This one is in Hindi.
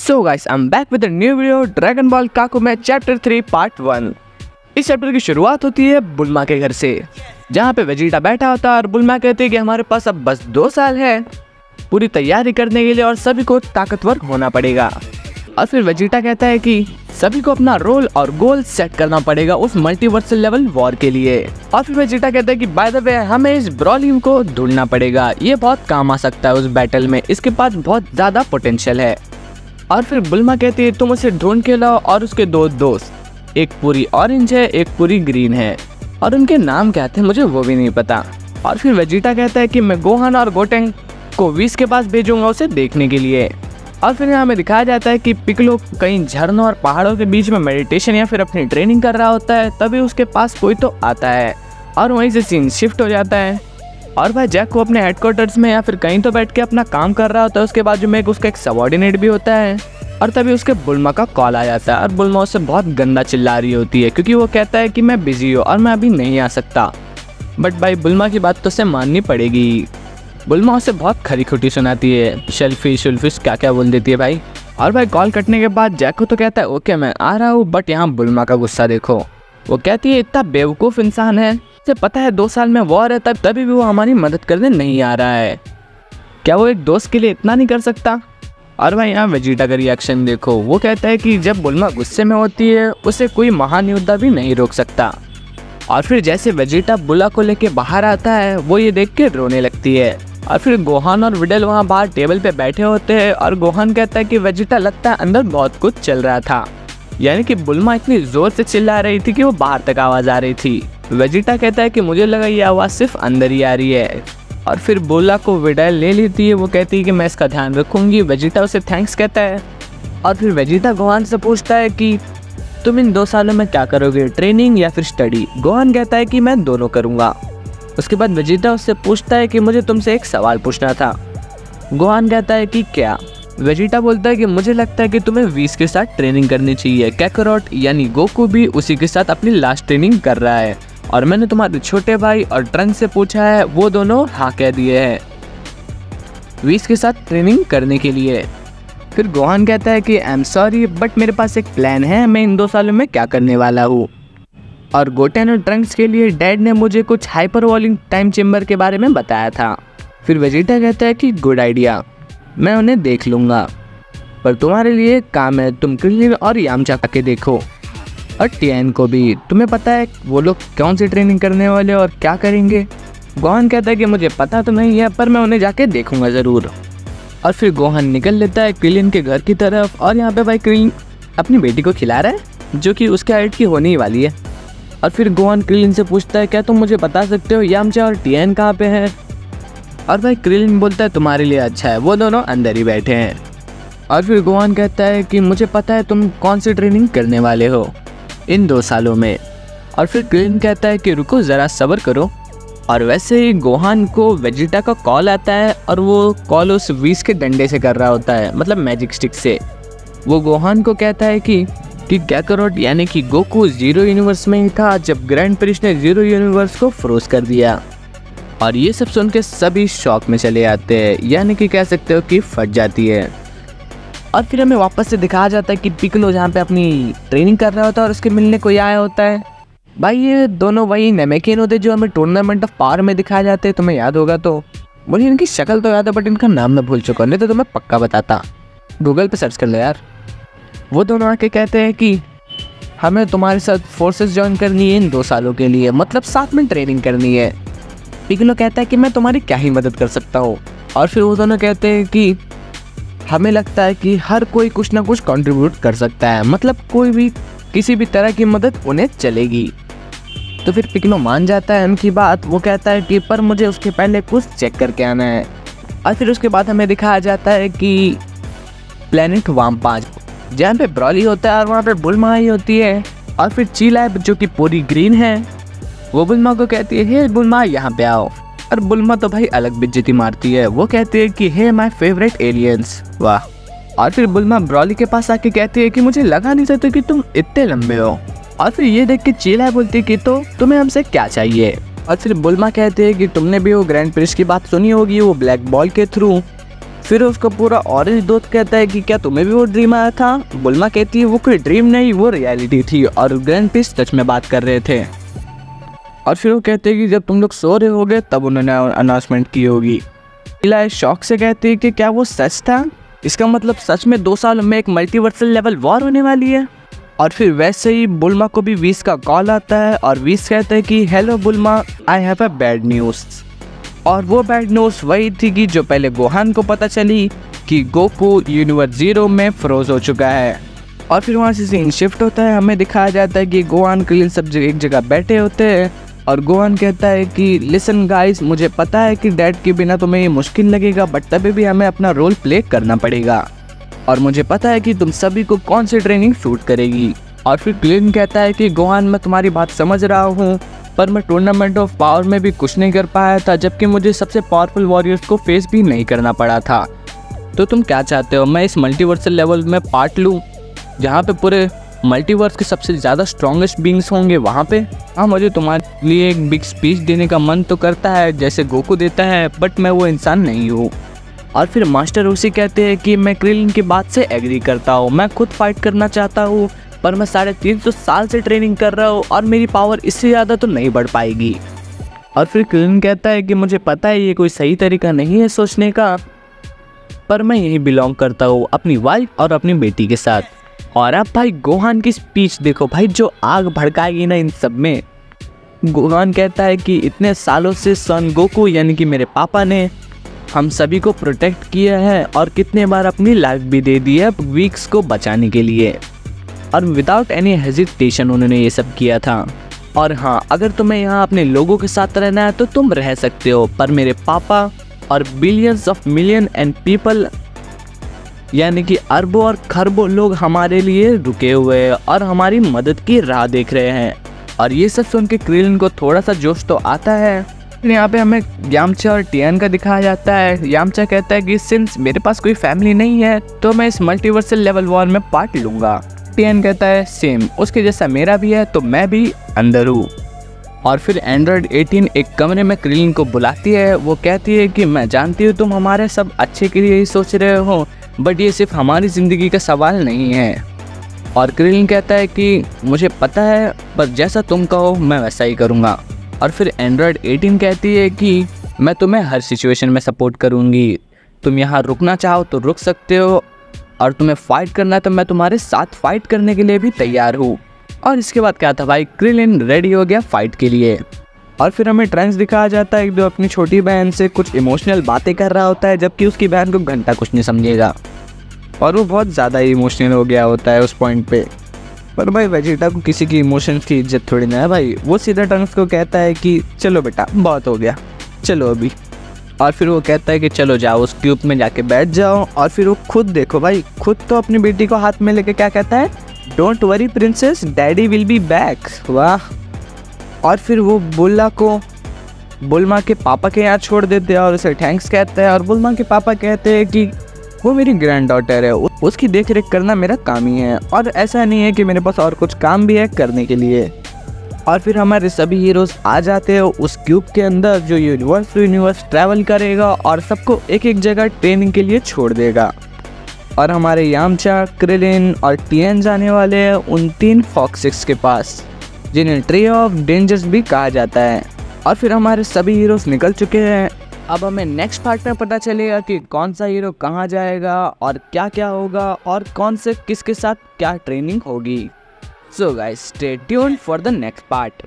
So guys I am back with a new video Dragon Ball काकुमे चैप्टर 3 पार्ट 1। इस चैप्टर की शुरुआत होती है बुल्मा के घर से, जहाँ पे वेजिटा बैठा होता है और बुल्मा कहती है कि हमारे पास अब बस 2 साल है पूरी तैयारी करने के लिए और सभी को ताकतवर होना पड़ेगा। और फिर वेजिटा कहता है कि सभी को अपना रोल और गोल सेट करना पड़ेगा उस मल्टीवर्सल लेवल वॉर के लिए। और फिर वेजिटा कहता है कि बाय द वे हमें इस ब्रॉली को ढूंढना पड़ेगा, ये बहुत काम आ सकता है उस बैटल में, इसके पास बहुत ज़्यादा पोटेंशियल है। और फिर बुल्मा कहती है तुम उसे ढूंढ के लाओ और उसके 2 दोस्त, एक पूरी ऑरेंज है एक पूरी ग्रीन है, और उनके नाम क्या थे मुझे वो भी नहीं पता। और फिर वेजिटा कहता है कि मैं गोहान और गोटेंग को वीस के पास भेजूंगा उसे देखने के लिए। और फिर यहाँ हमें दिखाया जाता है कि पिकलो कहीं झरनों और पहाड़ों के बीच में मेडिटेशन या फिर अपनी ट्रेनिंग कर रहा होता है, तभी उसके पास कोई तो आता है और वहीं से सीन शिफ्ट हो जाता है। और भाई जैक को अपने हेडक्वार्टर्स में या फिर कहीं तो बैठ के अपना काम कर रहा होता है, उसके बाजू में उसका एक सबऑर्डिनेट भी होता है। और तभी उसके बुल्मा का कॉल आ जाता है और बुल्मा उससे बहुत गंदा चिल्ला रही होती है क्योंकि वो कहता है कि मैं बिजी हूँ और मैं अभी नहीं आ सकता। बट भाई बुल्मा की बात तो उसे माननी पड़ेगी। बुल्मा उसे बहुत खरी खुटी सुनाती है, शेल्फिश क्या क्या बोल देती है भाई। और भाई कॉल कटने के बाद जैक को तो कहता है ओके मैं आ रहा हूँ, बट यहाँ बुल्मा का गुस्सा देखो। वो कहती है इतना बेवकूफ़ इंसान है, उसे पता है 2 साल में वॉर है तभी भी वो हमारी मदद करने नहीं आ रहा है, क्या वो एक दोस्त के लिए इतना नहीं कर सकता। और भाई यहाँ वेजिटा का रिएक्शन देखो, वो कहता है कि जब बुल्मा गुस्से में होती है उसे कोई महान योद्धा भी नहीं रोक सकता। और फिर जैसे वेजिटा बुला को लेके बाहर आता है वो ये देख के रोने लगती है। और फिर गोहान और विडल वहाँ बाहर टेबल पे बैठे होते हैं और गोहान कहता है कि वेजिटा लगता है अंदर बहुत कुछ चल रहा था, यानी कि बुल्मा इतनी जोर से चिल्ला रही थी कि वो बाहर तक आवाज़ आ रही थी। वेजिटा कहता है कि मुझे लगा ये आवाज़ सिर्फ अंदर ही आ रही है। और फिर बुला को विडल ले लेती है, वो कहती है कि मैं इसका ध्यान रखूंगी। वेजिटा उसे थैंक्स कहता है। और फिर वेजिटा गोहान से पूछता है कि तुम इन 2 सालों में क्या करोगे, ट्रेनिंग या फिर स्टडी। गोहान कहता है कि मैं दोनों करूँगा। उसके बाद वेजिटा उससे पूछता है कि मुझे तुमसे एक सवाल पूछना था। गोहान कहता है कि क्या। वेजिटा बोलता है कि मुझे लगता है कि तुम्हें वीस के साथ ट्रेनिंग करनी चाहिए, कैकरोट यानी गोकू भी उसी के साथ अपनी लास्ट ट्रेनिंग कर रहा है, और मैंने तुम्हारे छोटे भाई और ट्रंक से पूछा है, वो दोनों हाँ कह दिए हैं वीस के साथ ट्रेनिंग करने के लिए। फिर गोहान कहता है कि आई एम सॉरी बट मेरे पास एक प्लान है, मैं इन 2 सालों में क्या करने वाला हूँ। और गोटेन और ट्रंक्स के लिए डैड ने मुझे कुछ हाइपर वॉलिंग टाइम चेम्बर के बारे में बताया था। फिर वेजिटा कहता है कि गुड आइडिया, मैं उन्हें देख लूँगा, पर तुम्हारे लिए काम है, तुम क्रिलिन और यामचा के देखो, और टियान को भी। तुम्हें पता है वो लोग कौन सी ट्रेनिंग करने वाले और क्या करेंगे। गोहान कहता है कि मुझे पता तो नहीं है पर मैं उन्हें जाके देखूंगा ज़रूर। और फिर गोहान निकल लेता है क्रिलिन के घर की तरफ, और यहाँ पे भाई क्रिलिन अपनी बेटी को खिला रहा है जो कि उसके हाइट की होने ही वाली है। और फिर गोहान क्रिलिन से पूछता है क्या तुम मुझे बता सकते हो यामचा और टियान कहाँ पे हैं। और भाई क्रिलिन बोलता है तुम्हारे लिए अच्छा है, वो दोनों अंदर ही बैठे हैं। और फिर गोहान कहता है कि मुझे पता है तुम कौन सी ट्रेनिंग करने वाले हो इन 2 सालों में। और फिर क्रिलिन कहता है कि रुको ज़रा सब्र करो। और वैसे ही गोहान को वेजिटा का कॉल आता है, और वो कॉल उस वीस के डंडे से कर रहा होता है, मतलब मैजिक स्टिक से। वो गोहान को कहता है कि कैकरोट यानी कि गोकू 0 यूनिवर्स में ही था जब ग्रैंड प्रिंस ने 0 यूनिवर्स को फ्रोज कर दिया। और ये सब सुन के सभी शॉक में चले आते हैं, यानी कि कह सकते हो कि फट जाती है। और फिर हमें वापस से दिखाया जाता है कि पिकलो जहाँ पे अपनी ट्रेनिंग कर रहा होता है और उसके मिलने कोई आया होता है। भाई ये दोनों वही नेमेकिन होते जो हमें टूर्नामेंट ऑफ पावर में दिखाए जाते हैं, तुम्हें याद होगा तो। मुझे इनकी शक्ल तो याद है बट इनका नाम मैं भूल चुका हूँ, नहीं तो तुम्हें पक्का बताता, गूगल पे सर्च कर लो यार। वो दोनों आके कहते हैं कि हमें तुम्हारे साथ फोर्सेस ज्वाइन करनी है इन 2 सालों के लिए, मतलब साथ में ट्रेनिंग करनी है। पिकलो कहता है कि मैं तुम्हारी क्या ही मदद कर सकता हूँ। और फिर वो दोनों कहते हैं कि हमें लगता है कि हर कोई कुछ ना कुछ कंट्रीब्यूट कर सकता है, मतलब कोई भी किसी भी तरह की मदद उन्हें चलेगी। तो फिर पिकलो मान जाता है उनकी बात। वो कहता है कि पर मुझे उसके पहले कुछ चेक करके आना है। और फिर उसके बाद हमें दिखाया जाता है कि प्लेनेट वाम 5 जहाँ पे ब्रॉली होता है और वहाँ पे बुल्मा ही होती है। और फिर चीला जो कि पूरी ग्रीन है, वो बुल्मा को कहती है हे बुल्मा यहाँ पे आओ। और बुल्मा तो भाई अलग बेइज्जती मारती है, वो कहती है कि हे माय फेवरेट एलियंस, वाह। और फिर बुल्मा ब्रॉली के पास आके कहती है कि मुझे लगा नहीं सकता कि तुम इतने लंबे हो। और फिर ये देख के चीला बोलती है कि तो तुम्हें हमसे क्या चाहिए। और फिर बुल्मा कहती है कि तुमने भी वो ग्रैंड प्रिंस की बात सुनी होगी, वो ब्लैक बॉल के थ्रू फिर उसको पूरा ऑरेंज दोस्त कहता है कि क्या तुम्हें भी वो ड्रीम आया था। बुल्मा कहती है वो कोई ड्रीम नहीं, वो रियलिटी थी और ग्रैंड पीस सच में बात कर रहे थे। और फिर वो कहते हैं कि जब तुम लोग सो रहे होगे तब उन्होंने अनाउंसमेंट की होगी। लीला शौक से कहती है कि क्या वो सच था, इसका मतलब सच में 2 साल में एक मल्टीवर्सल लेवल वॉर होने वाली है। और फिर वैसे ही बुल्मा को भी वीस का कॉल आता है और वीस कहता है कि hello बुल्मा, I have a bad news. और वो बैड न्यूज़ वही थी कि जो पहले गोहान को पता चली कि गोकू यूनिवर्स 0 में फ्रोज हो चुका है। और फिर वहाँ से सीन शिफ्ट होता है, हमें दिखाया जाता है कि गोहान क्रिलिन सब एक जगह बैठे होते हैं और गोहान कहता है कि लिसन गाइस, मुझे पता है कि डैड के बिना तुम्हें ये मुश्किल लगेगा, बट तभी भी हमें अपना रोल प्ले करना पड़ेगा और मुझे पता है कि तुम सभी को कौन सी ट्रेनिंग सूट करेगी। और फिर क्रिलिन कहता है कि गोहान, मैं तुम्हारी बात समझ रहा हूँ, पर मैं टूर्नामेंट ऑफ पावर में भी कुछ नहीं कर पाया था, जबकि मुझे सबसे पावरफुल वॉरियर्स को फेस भी नहीं करना पड़ा था। तो तुम क्या चाहते हो, मैं इस मल्टीवर्सल लेवल में पार्ट लूँ जहाँ पे पूरे मल्टीवर्स के सबसे ज़्यादा स्ट्रॉन्गेस्ट बींग्स होंगे वहाँ पे? हाँ, मुझे तुम्हारे लिए एक बिग स्पीच देने का मन तो करता है जैसे गोकू देता है, बट मैं वो इंसान नहीं हूँ। और फिर मास्टर उसी कहते हैं कि मैं क्रिलिन की बात से एग्री करता हूँ, मैं खुद फाइट करना चाहता हूँ, पर मैं 350 साल से ट्रेनिंग कर रहा हूँ और मेरी पावर इससे ज़्यादा तो नहीं बढ़ पाएगी। और फिर क्रिलिन कहता है कि मुझे पता है ये कोई सही तरीका नहीं है सोचने का, पर मैं यही बिलोंग करता हूँ अपनी वाइफ और अपनी बेटी के साथ। और अब भाई गोहान की स्पीच देखो भाई, जो आग भड़काएगी ना इन सब में। गोहान कहता है कि इतने सालों से सन गोकू यानी कि मेरे पापा ने हम सभी को प्रोटेक्ट किया है और कितने बार अपनी लाइफ भी दे दी है वीक्स को बचाने के लिए, और विदाउट एनी हेजिटेशन उन्होंने ये सब किया था। और हाँ, अगर तुम्हें यहाँ अपने लोगों के साथ रहना है तो तुम रह सकते हो, पर मेरे पापा और billions of million and people यानी कि अरबों और खरबों लोग हमारे लिए रुके हुए हैं और हमारी मदद की राह देख रहे हैं। और ये सब सुन के क्रिलिन को थोड़ा सा जोश तो आता है। यहाँ पे हमें यामचा और टियान का दिखाया जाता है। यामचा कहता है कि सिंस मेरे पास कोई फैमिली नहीं है तो मैं इस मल्टीवर्सल लेवल वॉर में पार्ट लूँगा। टियान कहता है सेम, उसके जैसा मेरा भी है तो मैं भी अंदर हूँ। और फिर एंड्रॉयड 18 एक कमरे में क्रिलिन को बुलाती है। वो कहती है कि मैं जानती हूँ तुम हमारे सब अच्छे के लिए ही सोच रहे हो, बट ये सिर्फ हमारी ज़िंदगी का सवाल नहीं है। और क्रिलिन कहता है कि मुझे पता है, पर जैसा तुम कहो मैं वैसा ही करूँगा। और फिर एंड्रॉयड 18 कहती है कि मैं तुम्हें हर सिचुएशन में सपोर्ट करूँगी, तुम यहाँ रुकना चाहो तो रुक सकते हो, और तुम्हें फ़ाइट करना है तो मैं तुम्हारे साथ फ़ाइट करने के लिए भी तैयार हूँ। और इसके बाद क्या था भाई, क्रिलिन रेडी हो गया फ़ाइट के लिए। और फिर हमें ट्रंक्स दिखाया जाता है जो अपनी छोटी बहन से कुछ इमोशनल बातें कर रहा होता है, जबकि उसकी बहन को घंटा कुछ नहीं समझेगा और वो बहुत ज़्यादा इमोशनल हो गया होता है उस पॉइंट पे। पर भाई वेजिटा को किसी की इमोशंस की इज्जत थोड़ी ना है भाई। वो सीधा ट्रंक्स को कहता है कि चलो बेटा बहुत हो गया, चलो अभी। और फिर वो कहता है कि चलो जाओ उस क्यूब में जाके बैठ जाओ। और फिर वो खुद देखो भाई, खुद तो अपनी बेटी को हाथ में लेके क्या कहता है, don't worry princess, daddy will be back. वाह। और फिर वो बुल्ला को बुल्मा के पापा के यहाँ छोड़ देते हैं और उसे थैंक्स कहते हैं। और बुल्मा के पापा कहते हैं कि वो मेरी ग्रैंड डॉटर है, उसकी देख रेख करना मेरा काम ही है, और ऐसा नहीं है कि मेरे पास और कुछ काम भी है करने के लिए। और फिर हमारे सभी हीरोज़ आ जाते हैं उस क्यूब के अंदर जो यूनिवर्स टू यूनिवर्स ट्रैवल करेगा और सबको एक एक जगह ट्रेनिंग के लिए छोड़ देगा। और हमारे यामचा, क्रिलिन और टियान जाने वाले हैं उन 3 फॉक्सिक्स के पास, जिन्हें ट्री ऑफ डेंजर्स भी कहा जाता है। और फिर हमारे सभी हीरोज़ निकल चुके हैं। अब हमें नेक्स्ट पार्ट में पता चलेगा कि कौन सा हीरो कहाँ जाएगा और क्या क्या होगा और कौन से किसके साथ क्या ट्रेनिंग होगी। So guys, stay tuned for the next part.